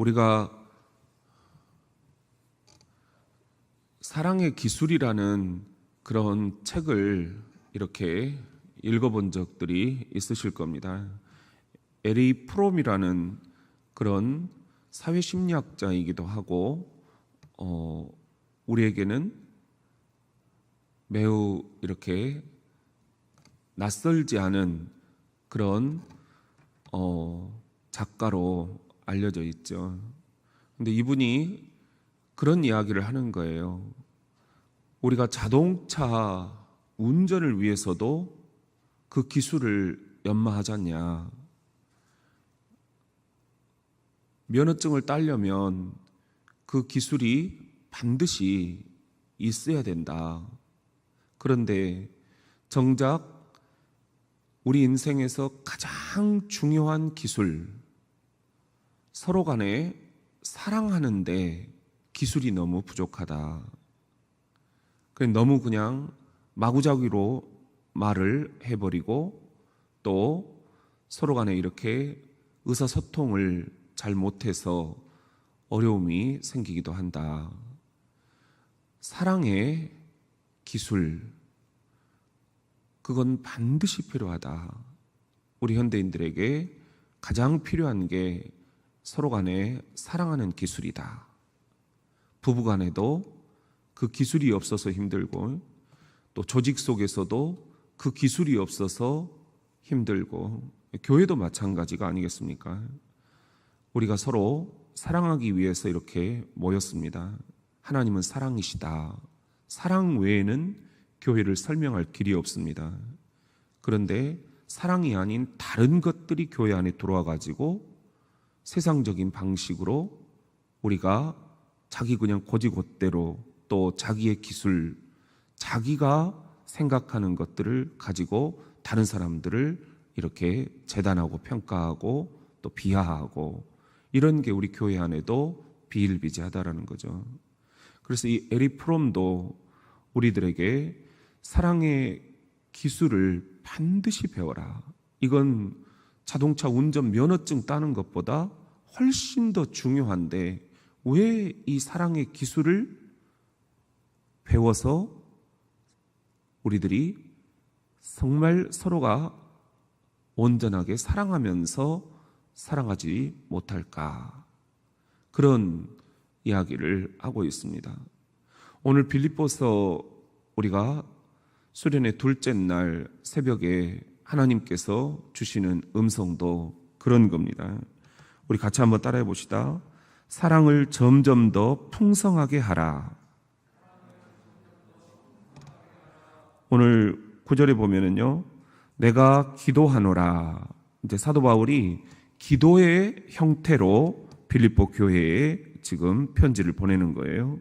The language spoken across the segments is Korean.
우리가 사랑의 기술이라는 그런 책을 이렇게 읽어본 적들이 있으실 겁니다. 에리 프롬이라는 그런 사회심리학자이기도 하고 우리에게는 매우 이렇게 낯설지 않은 그런 작가로 알려져 있죠. 근데 이분이 그런 이야기를 하는 거예요. 우리가 자동차 운전을 위해서도 그 기술을 연마하잖냐. 면허증을 따려면 그 기술이 반드시 있어야 된다. 그런데 정작 우리 인생에서 가장 중요한 기술, 서로 간에 사랑하는데 기술이 너무 부족하다. 너무 그냥 마구잡이로 말을 해버리고 또 서로 간에 이렇게 의사소통을 잘 못해서 어려움이 생기기도 한다. 사랑의 기술, 그건 반드시 필요하다. 우리 현대인들에게 가장 필요한 게 서로 간에 사랑하는 기술이다. 부부 간에도 그 기술이 없어서 힘들고 또 조직 속에서도 그 기술이 없어서 힘들고 교회도 마찬가지가 아니겠습니까? 우리가 서로 사랑하기 위해서 이렇게 모였습니다. 하나님은 사랑이시다. 사랑 외에는 교회를 설명할 길이 없습니다. 그런데 사랑이 아닌 다른 것들이 교회 안에 들어와 가지고 세상적인 방식으로 우리가 자기 그냥 고지곳대로 또 자기의 기술, 자기가 생각하는 것들을 가지고 다른 사람들을 이렇게 재단하고 평가하고 또 비하하고 이런 게 우리 교회 안에도 비일비재하다라는 거죠. 그래서 이 에리 프롬도 우리들에게 사랑의 기술을 반드시 배워라. 이건 자동차 운전 면허증 따는 것보다 훨씬 더 중요한데 왜 이 사랑의 기술을 배워서 우리들이 정말 서로가 온전하게 사랑하면서 사랑하지 못할까? 그런 이야기를 하고 있습니다. 오늘 빌립보서 우리가 수련의 둘째 날 새벽에 하나님께서 주시는 음성도 그런 겁니다. 우리 같이 한번 따라해 봅시다. 사랑을 점점 더 풍성하게 하라. 오늘 9절에 보면은요, 내가 기도하노라. 이제 사도 바울이 기도의 형태로 빌립보 교회에 지금 편지를 보내는 거예요.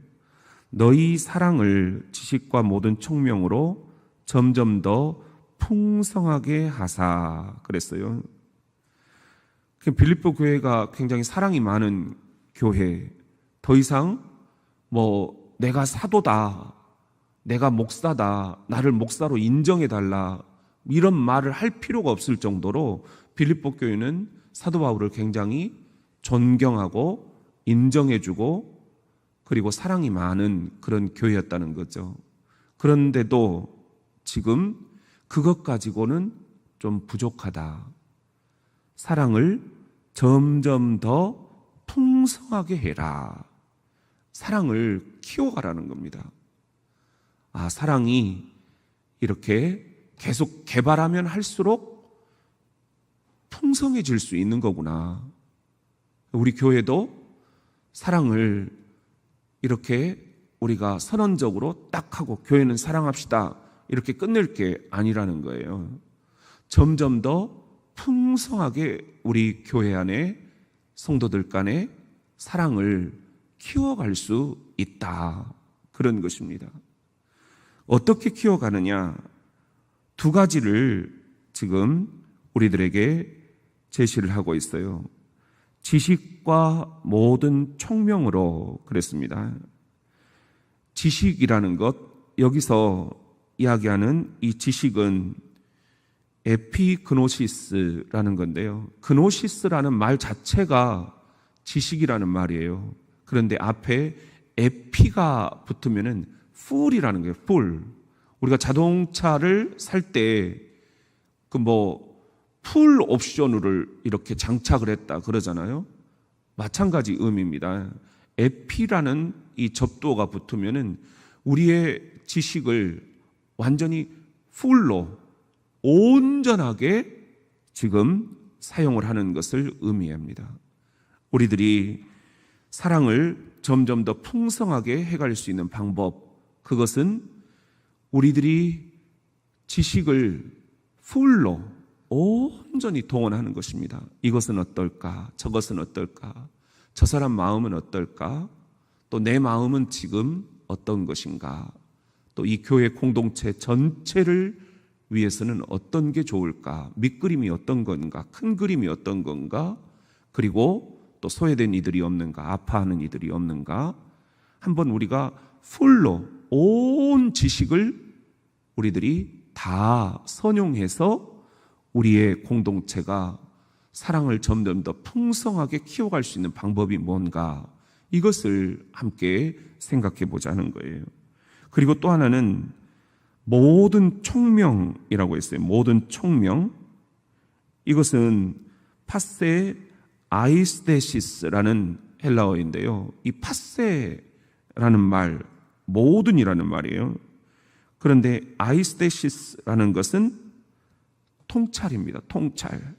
너희 사랑을 지식과 모든 총명으로 점점 더 풍성하게 하사 그랬어요. 빌립보 교회가 굉장히 사랑이 많은 교회, 더 이상 내가 사도다, 내가 목사다, 나를 목사로 인정해달라 이런 말을 할 필요가 없을 정도로 빌립보 교회는 사도 바울을 굉장히 존경하고 인정해주고 그리고 사랑이 많은 그런 교회였다는 거죠. 그런데도 지금 그것 가지고는 좀 부족하다. 사랑을 점점 더 풍성하게 해라. 사랑을 키워가라는 겁니다. 사랑이 이렇게 계속 개발하면 할수록 풍성해질 수 있는 거구나. 우리 교회도 사랑을 이렇게 우리가 선언적으로 딱 하고 교회는 사랑합시다 이렇게 끝낼 게 아니라는 거예요. 점점 더 풍성하게 우리 교회 안에 성도들 간에 사랑을 키워갈 수 있다. 그런 것입니다. 어떻게 키워가느냐? 두 가지를 지금 우리들에게 제시를 하고 있어요. 지식과 모든 총명으로 그랬습니다. 지식이라는 것, 여기서 이야기하는 이 지식은 에피그노시스라는 건데요. 그노시스라는 말 자체가 지식이라는 말이에요. 그런데 앞에 에피가 붙으면은 full이라는 거예요. full. 우리가 자동차를 살 때 풀 옵션을 이렇게 장착을 했다 그러잖아요. 마찬가지 의미입니다. 에피라는 이 접두어가 붙으면은 우리의 지식을 완전히 풀로 온전하게 지금 사용을 하는 것을 의미합니다. 우리들이 사랑을 점점 더 풍성하게 해갈 수 있는 방법, 그것은 우리들이 지식을 풀로 온전히 동원하는 것입니다. 이것은 어떨까? 저것은 어떨까? 저 사람 마음은 어떨까? 또 내 마음은 지금 어떤 것인가? 또 이 교회 공동체 전체를 위해서는 어떤 게 좋을까? 밑그림이 어떤 건가? 큰 그림이 어떤 건가? 그리고 또 소외된 이들이 없는가? 아파하는 이들이 없는가? 한번 우리가 풀로 온 지식을 우리들이 다 선용해서 우리의 공동체가 사랑을 점점 더 풍성하게 키워갈 수 있는 방법이 뭔가, 이것을 함께 생각해 보자는 거예요. 그리고 또 하나는 모든 총명이라고 했어요. 모든 총명. 이것은 파세 아이스데시스라는 헬라어인데요. 이 파세라는 말, 모든이라는 말이에요. 그런데 아이스데시스라는 것은 통찰입니다. 통찰.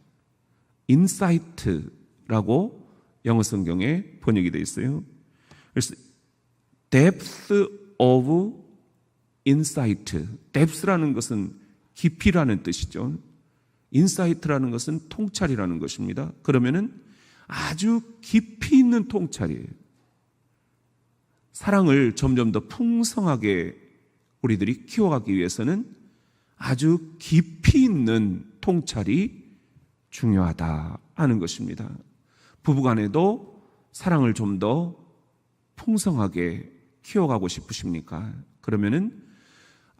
인사이트라고 영어 성경에 번역이 되어 있어요. 그래서 depth of insight. depth라는 것은 깊이라는 뜻이죠. insight라는 것은 통찰이라는 것입니다. 그러면은 아주 깊이 있는 통찰이에요. 사랑을 점점 더 풍성하게 우리들이 키워가기 위해서는 아주 깊이 있는 통찰이 중요하다 하는 것입니다. 부부간에도 사랑을 좀 더 풍성하게 키워가고 싶으십니까? 그러면은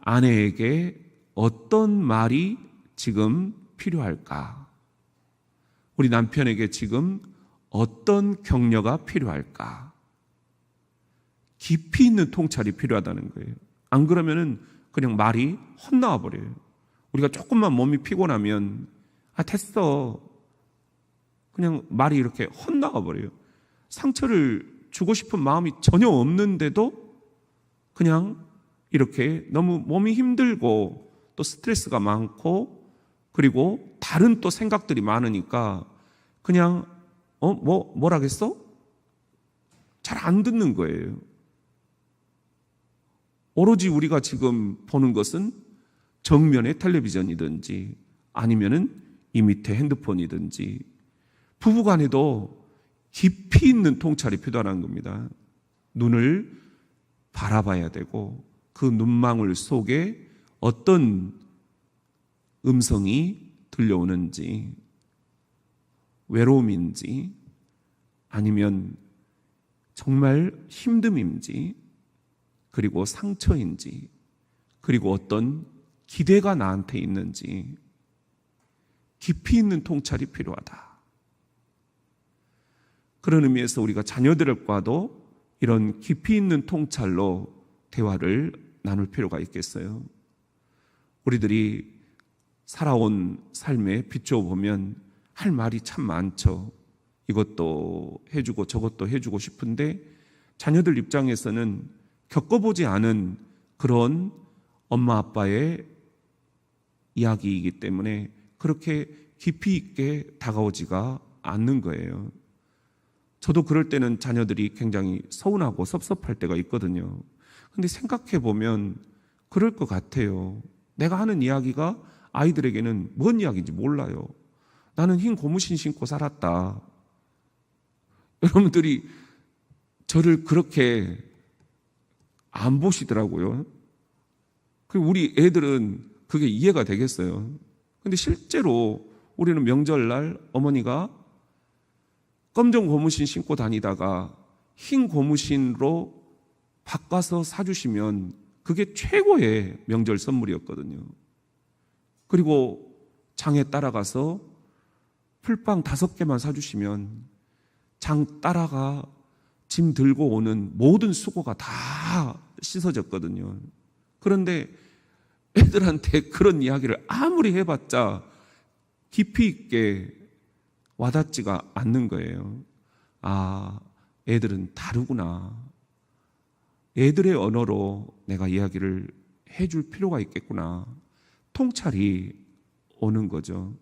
아내에게 어떤 말이 지금 필요할까? 우리 남편에게 지금 어떤 격려가 필요할까? 깊이 있는 통찰이 필요하다는 거예요. 안 그러면은 그냥 말이 헛나와 버려요. 우리가 조금만 몸이 피곤하면 됐어. 그냥 말이 이렇게 헛나가 버려요. 상처를 주고 싶은 마음이 전혀 없는데도 그냥 이렇게 너무 몸이 힘들고 또 스트레스가 많고 그리고 다른 또 생각들이 많으니까 그냥 뭐라겠어? 잘 안 듣는 거예요. 오로지 우리가 지금 보는 것은 정면의 텔레비전이든지 아니면은 이 밑에 핸드폰이든지, 부부간에도 깊이 있는 통찰이 필요한 겁니다. 눈을 바라봐야 되고 그 눈망울 속에 어떤 음성이 들려오는지, 외로움인지 아니면 정말 힘듦인지, 그리고 상처인지, 그리고 어떤 기대가 나한테 있는지, 깊이 있는 통찰이 필요하다. 그런 의미에서 우리가 자녀들과도 이런 깊이 있는 통찰로 대화를 나눌 필요가 있겠어요. 우리들이 살아온 삶에 비춰보면 할 말이 참 많죠. 이것도 해주고 저것도 해주고 싶은데 자녀들 입장에서는 겪어보지 않은 그런 엄마 아빠의 이야기이기 때문에 그렇게 깊이 있게 다가오지가 않는 거예요. 저도 그럴 때는 자녀들이 굉장히 서운하고 섭섭할 때가 있거든요. 근데 생각해 보면 그럴 것 같아요. 내가 하는 이야기가 아이들에게는 뭔 이야기인지 몰라요. 나는 흰 고무신 신고 살았다. 여러분들이 저를 그렇게 안 보시더라고요. 우리 애들은 그게 이해가 되겠어요. 근데 실제로 우리는 명절날 어머니가 검정 고무신 신고 다니다가 흰 고무신으로 바꿔서 사주시면 그게 최고의 명절 선물이었거든요. 그리고 장에 따라가서 풀빵 5개만 사주시면 장 따라가 짐 들고 오는 모든 수고가 다 씻어졌거든요. 그런데 애들한테 그런 이야기를 아무리 해봤자 깊이 있게 와닿지가 않는 거예요. 아, 애들은 다르구나. 애들의 언어로 내가 이야기를 해줄 필요가 있겠구나. 통찰이 오는 거죠.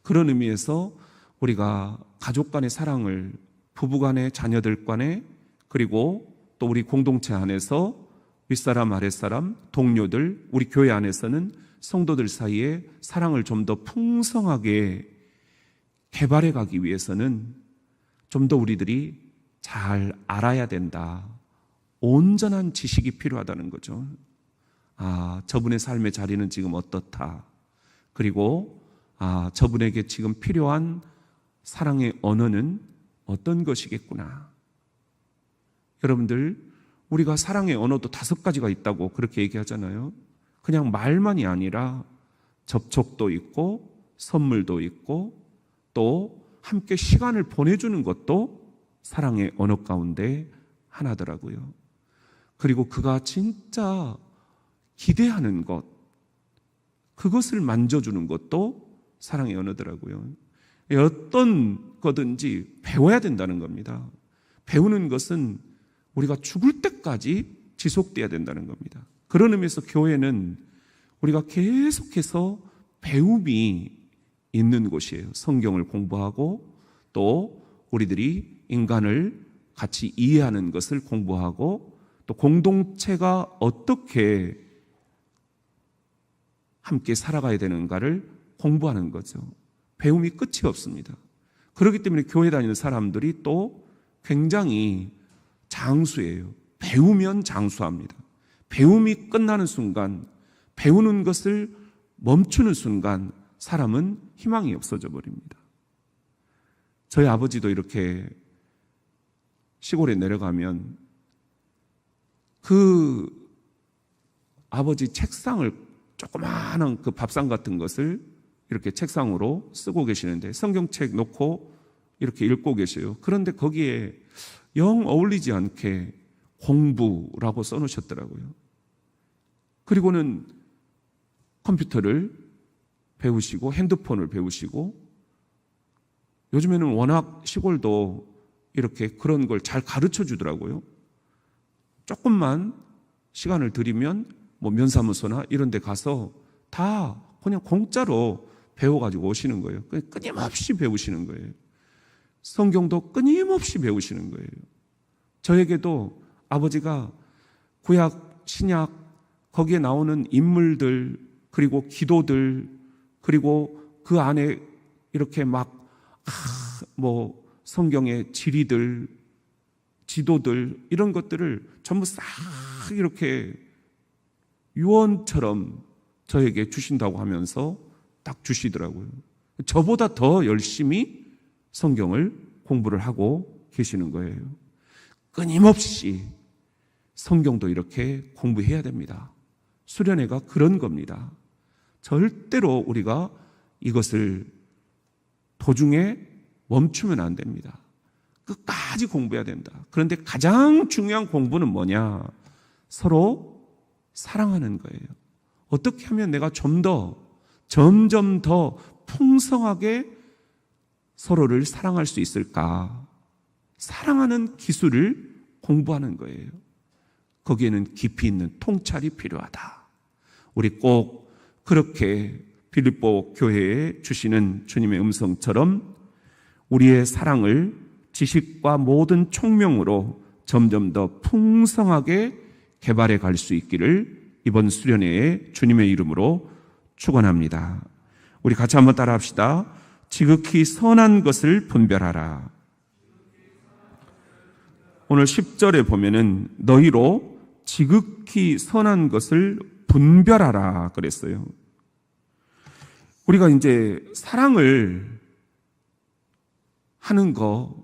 그런 의미에서 우리가 가족 간의 사랑을, 부부 간의, 자녀들 간의, 그리고 또 우리 공동체 안에서 윗사람, 아랫사람, 동료들, 우리 교회 안에서는 성도들 사이에 사랑을 좀 더 풍성하게 개발해 가기 위해서는 좀 더 우리들이 잘 알아야 된다. 온전한 지식이 필요하다는 거죠. 아, 저분의 삶의 자리는 지금 어떻다. 그리고 저분에게 지금 필요한 사랑의 언어는 어떤 것이겠구나. 여러분들, 우리가 사랑의 언어도 5가지가 있다고 그렇게 얘기하잖아요. 그냥 말만이 아니라 접촉도 있고 선물도 있고 또 함께 시간을 보내주는 것도 사랑의 언어 가운데 하나더라고요. 그리고 그가 진짜 기대하는 것, 그것을 만져주는 것도 사랑의 언어더라고요. 어떤 거든지 배워야 된다는 겁니다. 배우는 것은 우리가 죽을 때까지 지속돼야 된다는 겁니다. 그런 의미에서 교회는 우리가 계속해서 배움이 있는 곳이에요. 성경을 공부하고 또 우리들이 인간을 같이 이해하는 것을 공부하고 또 공동체가 어떻게 함께 살아가야 되는가를 공부하는 거죠. 배움이 끝이 없습니다. 그렇기 때문에 교회 다니는 사람들이 또 굉장히 장수예요. 배우면 장수합니다. 배움이 끝나는 순간, 배우는 것을 멈추는 순간 사람은 희망이 없어져 버립니다. 저희 아버지도 이렇게 시골에 내려가면 그 아버지 책상을, 조그마한 그 밥상 같은 것을 이렇게 책상으로 쓰고 계시는데 성경책 놓고 이렇게 읽고 계셔요. 그런데 거기에 영 어울리지 않게 공부라고 써놓으셨더라고요. 그리고는 컴퓨터를 배우시고 핸드폰을 배우시고, 요즘에는 워낙 시골도 이렇게 그런 걸 잘 가르쳐 주더라고요. 조금만 시간을 들이면 뭐 면사무소나 이런 데 가서 다 그냥 공짜로 배워가지고 오시는 거예요. 끊임없이 배우시는 거예요. 성경도 끊임없이 배우시는 거예요. 저에게도 아버지가 구약, 신약, 거기에 나오는 인물들, 그리고 기도들, 그리고 그 안에 이렇게 성경의 지리들, 지도들, 이런 것들을 전부 싹 이렇게 유언처럼 저에게 주신다고 하면서 딱 주시더라고요. 저보다 더 열심히 성경을 공부를 하고 계시는 거예요. 끊임없이 성경도 이렇게 공부해야 됩니다. 수련회가 그런 겁니다. 절대로 우리가 이것을 도중에 멈추면 안 됩니다. 끝까지 공부해야 된다. 그런데 가장 중요한 공부는 뭐냐? 서로 사랑하는 거예요. 어떻게 하면 내가 점점 더 풍성하게 서로를 사랑할 수 있을까? 사랑하는 기술을 공부하는 거예요. 거기에는 깊이 있는 통찰이 필요하다. 우리 꼭 그렇게 빌립보 교회에 주시는 주님의 음성처럼 우리의 사랑을 지식과 모든 총명으로 점점 더 풍성하게 개발해 갈 수 있기를 이번 수련회에 주님의 이름으로 축원합니다. 우리 같이 한번 따라합시다. 지극히 선한 것을 분별하라. 오늘 10절에 보면은 너희로 지극히 선한 것을 분별하라 그랬어요. 우리가 이제 사랑을 하는 거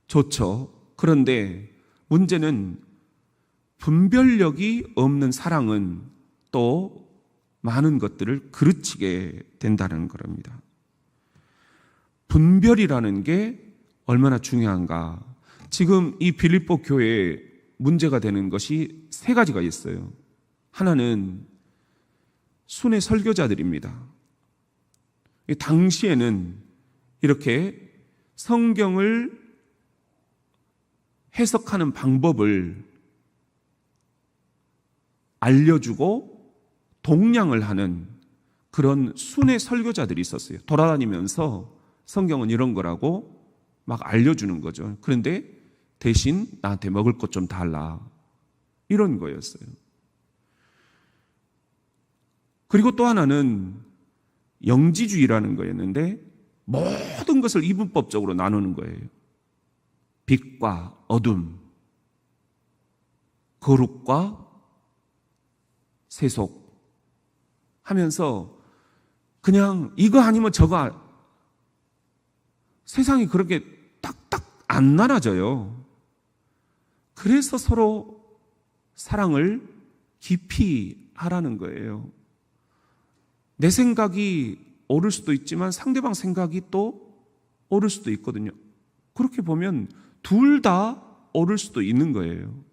좋죠. 그런데 문제는 분별력이 없는 사랑은 또 많은 것들을 그르치게 된다는 겁니다. 분별이라는 게 얼마나 중요한가. 지금 이 빌립보 교회에 문제가 되는 것이 세 가지가 있어요. 하나는 순회 설교자들입니다. 당시에는 이렇게 성경을 해석하는 방법을 알려주고 동량을 하는 그런 순회 설교자들이 있었어요. 돌아다니면서 성경은 이런 거라고 막 알려주는 거죠. 그런데 대신 나한테 먹을 것 좀 달라, 이런 거였어요. 그리고 또 하나는 영지주의라는 거였는데 모든 것을 이분법적으로 나누는 거예요. 빛과 어둠, 거룩과 세속 하면서 그냥 이거 아니면 저거, 세상이 그렇게 딱딱 안 나눠져요. 그래서 서로 사랑을 깊이 하라는 거예요. 내 생각이 옳을 수도 있지만 상대방 생각이 또 옳을 수도 있거든요. 그렇게 보면 둘 다 옳을 수도 있는 거예요.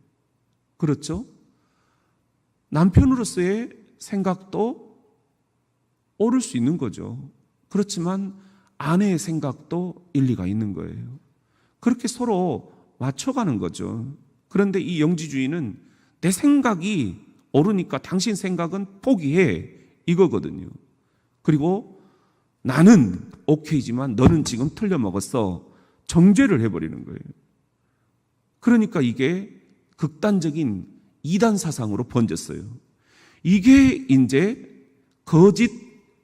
그렇죠? 남편으로서의 생각도 옳을 수 있는 거죠. 그렇지만 아내의 생각도 일리가 있는 거예요. 그렇게 서로 맞춰가는 거죠. 그런데 이 영지주의는 내 생각이 옳으니까 당신 생각은 포기해, 이거거든요. 그리고 나는 오케이지만 너는 지금 틀려먹었어, 정죄를 해버리는 거예요. 그러니까 이게 극단적인 이단 사상으로 번졌어요. 이게 이제 거짓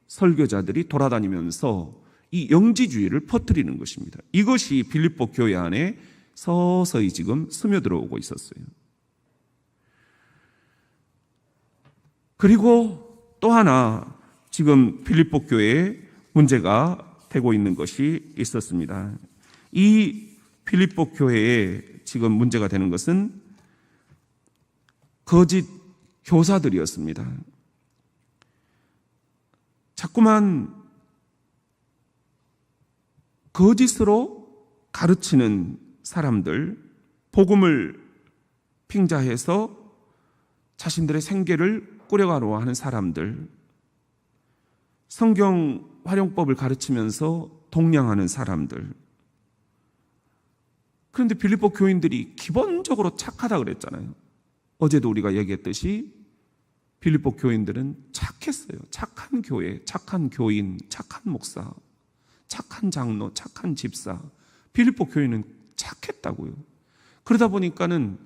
설교자들이 돌아다니면서 이 영지주의를 퍼뜨리는 것입니다. 이것이 빌립보 교회 안에 서서히 지금 스며들어오고 있었어요. 그리고 또 하나 지금 빌립보 교회에 문제가 되고 있는 것이 있었습니다. 이 빌립보 교회에 지금 문제가 되는 것은 거짓 교사들이었습니다. 자꾸만 거짓으로 가르치는 사람들, 복음을 핑자해서 자신들의 생계를 꾸려가려 하는 사람들, 성경 활용법을 가르치면서 동량하는 사람들. 그런데 빌립보 교인들이 기본적으로 착하다 그랬잖아요. 어제도 우리가 얘기했듯이 빌립보 교인들은 착했어요. 착한 교회, 착한 교인, 착한 목사, 착한 장로, 착한 집사. 빌립보 교인은 착했다고요. 그러다 보니까는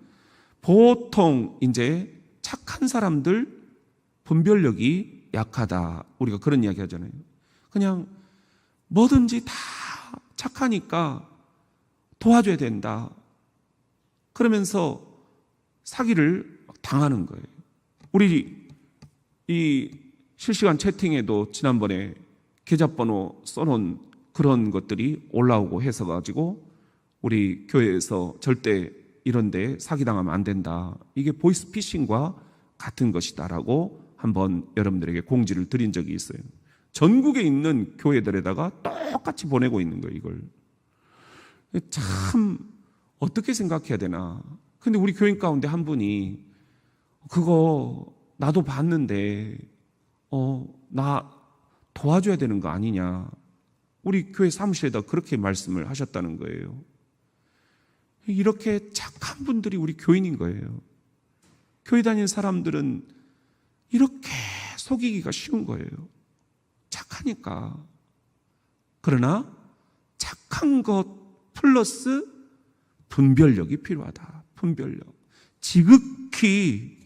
보통 이제 착한 사람들 분별력이 약하다, 우리가 그런 이야기 하잖아요. 그냥 뭐든지 다 착하니까 도와줘야 된다, 그러면서 사기를 당하는 거예요. 우리 이 실시간 채팅에도 지난번에 계좌번호 써놓은 그런 것들이 올라오고 해서 가지고 우리 교회에서 절대 이런 데 사기당하면 안 된다, 이게 보이스피싱과 같은 것이다라고 한번 여러분들에게 공지를 드린 적이 있어요. 전국에 있는 교회들에다가 똑같이 보내고 있는 거예요, 이걸. 참 어떻게 생각해야 되나. 근데 우리 교인 가운데 한 분이 그거 나도 봤는데 나 도와줘야 되는 거 아니냐, 우리 교회 사무실에다 그렇게 말씀을 하셨다는 거예요. 이렇게 착한 분들이 우리 교인인 거예요. 교회 다니는 사람들은 이렇게 속이기가 쉬운 거예요. 착하니까. 그러나 착한 것 플러스 분별력이 필요하다. 분별력. 지극히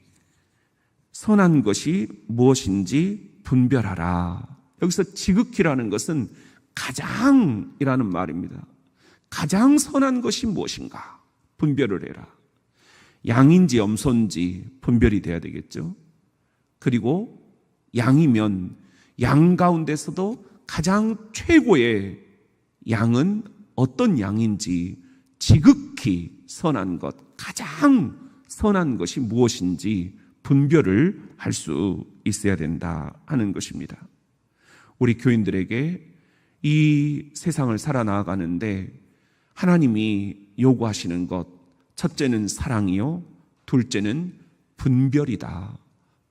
선한 것이 무엇인지 분별하라. 여기서 지극히라는 것은 가장이라는 말입니다. 가장 선한 것이 무엇인가 분별을 해라. 양인지 염소인지 분별이 돼야 되겠죠. 그리고 양이면 양 가운데서도 가장 최고의 양은 어떤 양인지, 지극히 선한 것, 가장 선한 것이 무엇인지 분별을 할 수 있어야 된다 하는 것입니다. 우리 교인들에게 이 세상을 살아나가는데 하나님이 요구하시는 것, 첫째는 사랑이요, 둘째는 분별이다.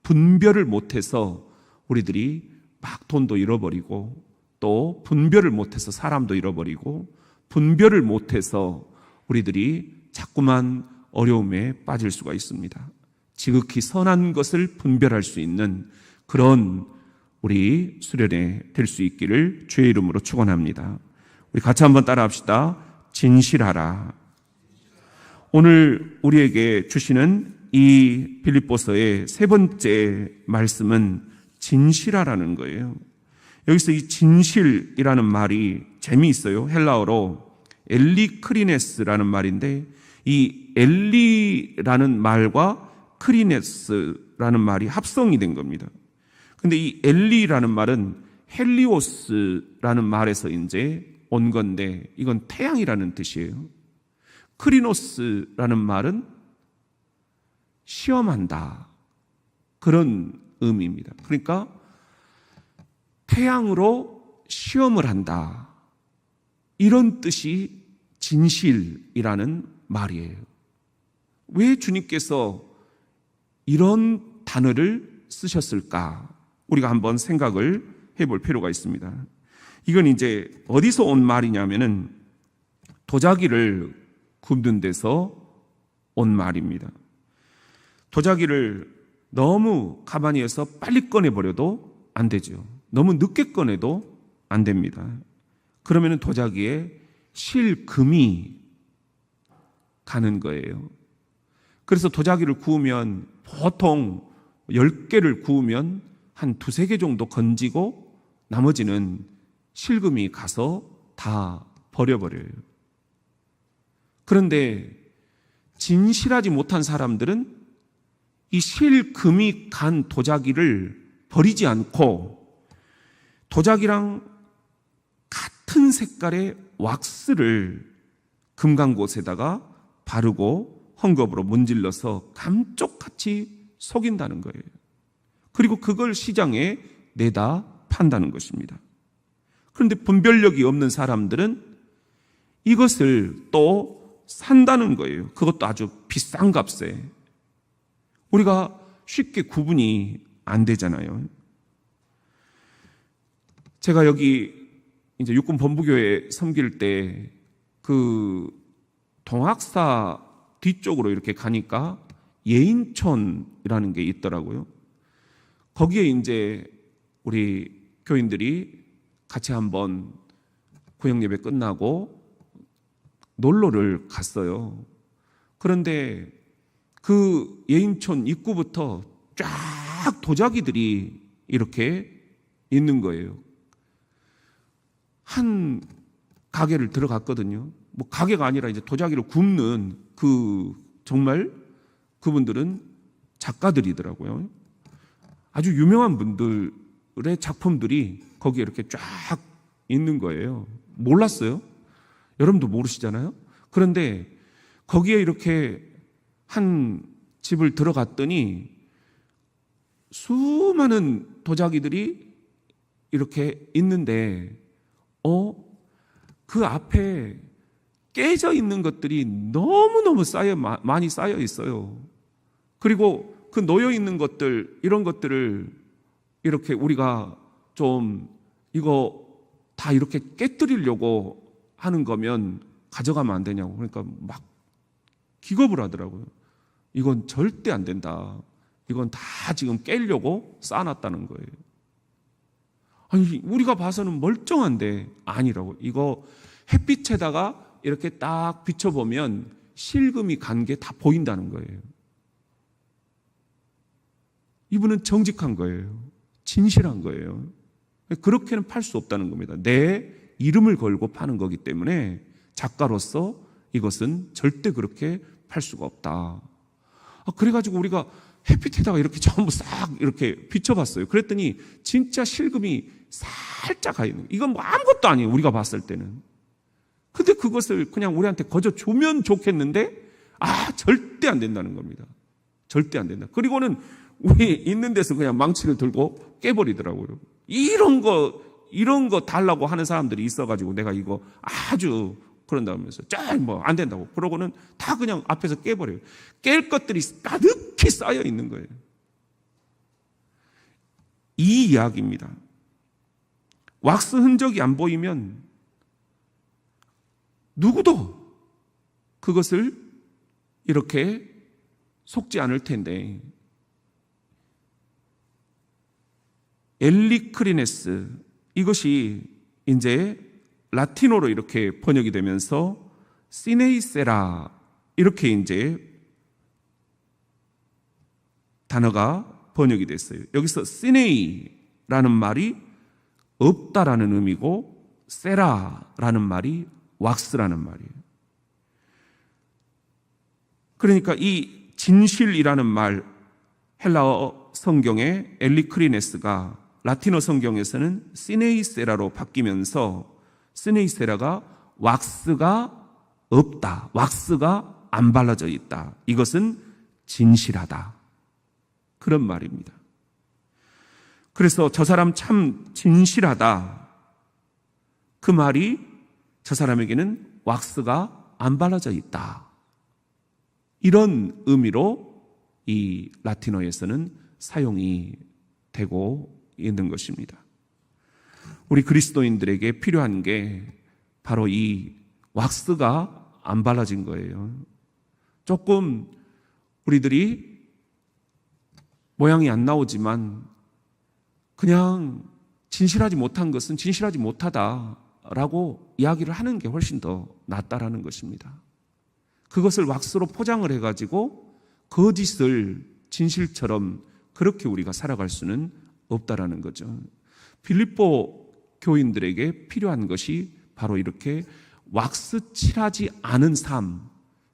분별을 못해서 우리들이 막 돈도 잃어버리고, 또 분별을 못해서 사람도 잃어버리고, 분별을 못해서 우리들이 자꾸만 어려움에 빠질 수가 있습니다. 지극히 선한 것을 분별할 수 있는 그런 우리 수련회 될 수 있기를 주의 이름으로 축원합니다. 우리 같이 한번 따라합시다. 진실하라. 오늘 우리에게 주시는 이 빌립보서의 세 번째 말씀은 진실하라는 거예요. 여기서 이 진실이라는 말이 재미있어요. 헬라어로 엘리크리네스라는 말인데, 이 엘리라는 말과 크리네스라는 말이 합성이 된 겁니다. 근데 이 엘리라는 말은 헬리오스라는 말에서 이제 온 건데, 이건 태양이라는 뜻이에요. 크리노스라는 말은 시험한다, 그런 의미입니다. 그러니까 태양으로 시험을 한다, 이런 뜻이 진실이라는 말이에요. 왜 주님께서 이런 단어를 쓰셨을까? 우리가 한번 생각을 해볼 필요가 있습니다. 이건 이제 어디서 온 말이냐면은 도자기를 굽는 데서 온 말입니다. 도자기를 너무 가만히 해서 빨리 꺼내버려도 안 되죠. 너무 늦게 꺼내도 안 됩니다. 그러면은 도자기에 실금이 가는 거예요. 그래서 도자기를 구우면 보통 10개를 구우면 한 2-3개 정도 건지고 나머지는 실금이 가서 다 버려버려요. 그런데 진실하지 못한 사람들은 이 실금이 간 도자기를 버리지 않고 도자기랑 같은 색깔의 왁스를 금간 곳에다가 바르고 헝겊으로 문질러서 감쪽같이 속인다는 거예요. 그리고 그걸 시장에 내다 판다는 것입니다. 그런데 분별력이 없는 사람들은 이것을 또 산다는 거예요. 그것도 아주 비싼 값에. 우리가 쉽게 구분이 안 되잖아요. 제가 여기 이제 육군 본부교회 섬길 때 그 동학사 뒤쪽으로 이렇게 가니까 예인촌이라는 게 있더라고요. 거기에 이제 우리 교인들이 같이 한번 구역예배 끝나고 놀러를 갔어요. 그런데 그 예인촌 입구부터 쫙 도자기들이 이렇게 있는 거예요. 한 가게를 들어갔거든요. 뭐 가게가 아니라 이제 도자기를 굽는 정말 그분들은 작가들이더라고요. 아주 유명한 분들의 작품들이 거기에 이렇게 쫙 있는 거예요. 몰랐어요. 여러분도 모르시잖아요. 그런데 거기에 이렇게 한 집을 들어갔더니 수많은 도자기들이 이렇게 있는데 그 앞에 깨져 있는 것들이 너무너무 많이 쌓여 있어요. 그리고 그 놓여 있는 것들, 이런 것들을 이렇게 우리가 좀 이거 다 이렇게 깨뜨리려고 하는 거면 가져가면 안 되냐고. 그러니까 막 기겁을 하더라고요. 이건 절대 안 된다. 이건 다 지금 깨려고 쌓아놨다는 거예요. 아니, 우리가 봐서는 멀쩡한데 아니라고. 이거 햇빛에다가 이렇게 딱 비춰보면 실금이 간 게 다 보인다는 거예요. 이분은 정직한 거예요. 진실한 거예요. 그렇게는 팔 수 없다는 겁니다. 내 이름을 걸고 파는 거기 때문에 작가로서 이것은 절대 그렇게 팔 수가 없다. 그래가지고 우리가 햇빛에다가 이렇게 전부 싹 이렇게 비춰봤어요. 그랬더니 진짜 실금이 살짝 가 있는 거예요. 이건 뭐 아무것도 아니에요. 우리가 봤을 때는. 근데 그것을 그냥 우리한테 거저 주면 좋겠는데 절대 안 된다는 겁니다. 절대 안 된다. 그리고는 우리 있는 데서 그냥 망치를 들고 깨버리더라고요. 이런 거 달라고 하는 사람들이 있어가지고 내가 이거 아주 그런다 하면서 안 된다고 그러고는 다 그냥 앞에서 깨버려요. 깰 것들이 가득히 쌓여 있는 거예요. 이 이야기입니다. 왁스 흔적이 안 보이면 누구도 그것을 이렇게 속지 않을 텐데, 엘리크리네스, 이것이 이제 라틴어로 이렇게 번역이 되면서 시네이세라, 이렇게 이제 단어가 번역이 됐어요. 여기서 시네이라는 말이 없다라는 의미고, 세라라는 말이 왁스라는 말이에요. 그러니까 이 진실이라는 말, 헬라어 성경의 엘리크리네스가 라틴어 성경에서는 시네이세라로 바뀌면서, 시네이세라가 왁스가 없다, 왁스가 안 발라져 있다, 이것은 진실하다, 그런 말입니다. 그래서 저 사람 참 진실하다, 그 말이 저 사람에게는 왁스가 안 발라져 있다, 이런 의미로 이 라틴어에서는 사용이 되고 있는 것입니다. 우리 그리스도인들에게 필요한 게 바로 이 왁스가 안 발라진 거예요. 조금 우리들이 모양이 안 나오지만 그냥 진실하지 못한 것은 진실하지 못하다라고 이야기를 하는 게 훨씬 더 낫다라는 것입니다. 그것을 왁스로 포장을 해가지고 거짓을 진실처럼 그렇게 우리가 살아갈 수는 없다라는 거죠. 빌립보 교인들에게 필요한 것이 바로 이렇게 왁스 칠하지 않은 삶,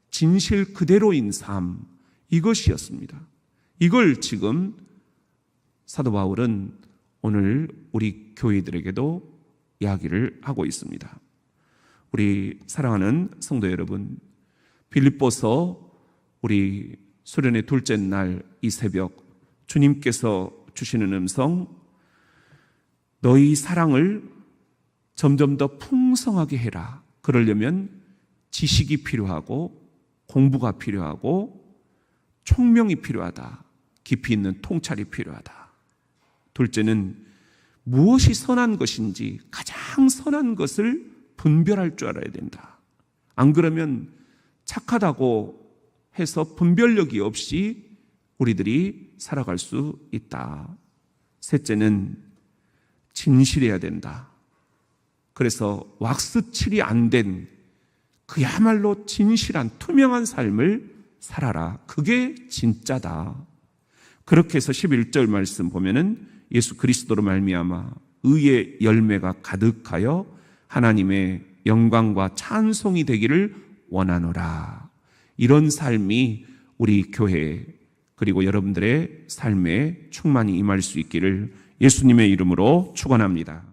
진실 그대로인 삶, 이것이었습니다. 이걸 지금 사도 바울은 오늘 우리 교회들에게도 이야기를 하고 있습니다. 우리 사랑하는 성도 여러분, 빌립보서 우리 수련의 둘째 날 이 새벽 주님께서 주시는 음성, 너희 사랑을 점점 더 풍성하게 해라. 그러려면 지식이 필요하고 공부가 필요하고 총명이 필요하다. 깊이 있는 통찰이 필요하다. 둘째는 무엇이 선한 것인지 가장 선한 것을 분별할 줄 알아야 된다. 안 그러면 착하다고 해서 분별력이 없이 우리들이 살아갈 수 있다. 셋째는 진실해야 된다. 그래서 왁스칠이 안 된 그야말로 진실한 투명한 삶을 살아라. 그게 진짜다. 그렇게 해서 11절 말씀 보면은 예수 그리스도로 말미암아 의의 열매가 가득하여 하나님의 영광과 찬송이 되기를 원하노라. 이런 삶이 우리 교회 그리고 여러분들의 삶에 충만히 임할 수 있기를 예수님의 이름으로 축원합니다.